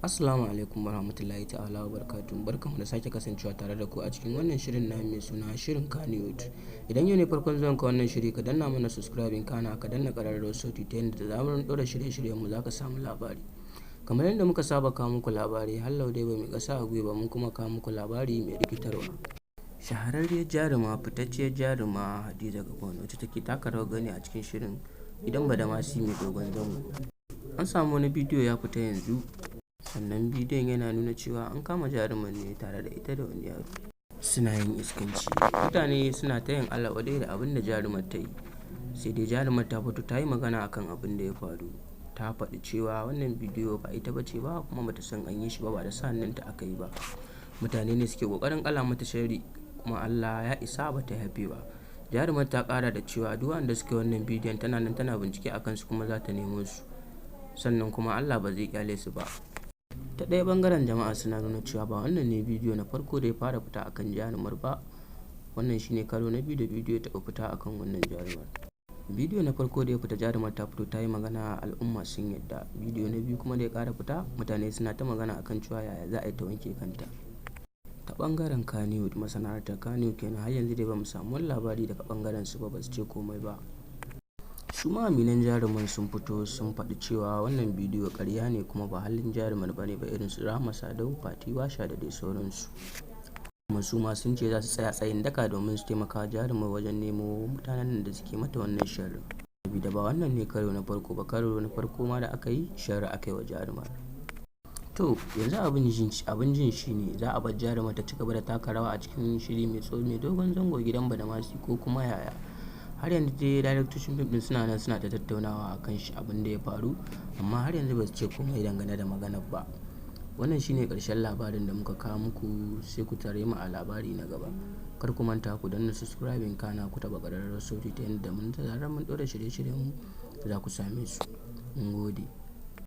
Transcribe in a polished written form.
Assalamu alaikum warahmatullahi ta'ala wabarakatuh. Barkanmu da sake kasancewa tare da ku a cikin wannan shirin na mai suna Shirin Kannywood. Idan yau ne farkon zuwan ka wannan shiri, ka danna mana subscribing kana ka danna ƙararrawar sauti ta yadda da zarar mun ɗora shirye-shiryen mu za ka samu labari. Kamar yadda muka saba kawo muku labari, har lau dai ba mu ƙasa a gwiwa mun kuma kawo muku labari mai rikitarwa. Shahararriyar jaruma, fitacciyar jaruma Hadiza Gabon wacce take taka rawar gani a cikin shirin Gidan Badamasi mai dogon zango. An samu wani bidiyo ya fita yanzu, sannan bidiyon yana nuna cewa an kama jaruman ne tare da ita da wani yaro suna yin iskanci. Mutane suna ta yin Allah wadai da abin da jarumar ta yi, sai dai jarumar ta fito ta yi magana akan abin da ya faru. Ta faɗi cewa wannan bidiyo ba ita bace ba, kuma bata san an yi shi ba da sa'annanta aka yi ba. Mutane ne suke kokarin kala mata sharri, kuma Allah ya isa bata yafe ba. Jarumar ta kara da cewa duk wanda suke wannan bidiyon tana nan tana bincike akan su kuma za ta nemo su, sannan kuma Allah ba zai kyale su ba. Ta ɗaya bangaren jama'a suna nuna cewa ba wannan ne bidiyo na farko da ya fara fita akan jarumar ba, wannan shine karo na biyu da bidiyo ta fita akan wannan jarumar. Bidiyo na farko da ya fita jarumar ta fito ta yi magana, al'umma sun yadda. Bidiyo na biyu kuma da ya ƙara fita, mutane suna ta magana akan cewa yaya za a yi ta wanke kanta. Ta bangaren Kannywood, masana'antar Kannywood kenan, har yanzu dai ba mu samu wani labari daga bangaren su ba su ce komai ba. Su ma aminan jaruman sun fito sun faɗi cewa wannan bidiyo ƙarya ne kuma ba halin jarumar bane ba, irin su Rahama Sadau, Fati Washa da dai sauransu. Kuma su ma sun ce za su tsaya tsayin daka domin su taimaka jarumar wajen nemo mutanen da suke mata wannan sharri. Sabida ba wannan ne karo na farko ba, karo na farko ma da aka yi sharri aka yi wa jarumar. To yanzu abin jin shi ne, za a bar jarumar ta ci gaba da taka rawa a cikin shiri mai dogon zango Gidan Badamasi, ko kuma yaya? Har yanzu dai daraktocin fim din suna nan suna ta tattaunawa akan shi abin da ya faru, amma har yanzu ba su ce komai dangane da maganar ba. Wannan shine ƙarshen labarin da muka kawo muku, sai ku tare mu a labari na gaba. Kar ku manta ku danna subscribing kana ku taɓa ƙararrawar sauti ta yadda mun da zarar mun ɗora shirye-shiryen mu za ku same su. Mun gode.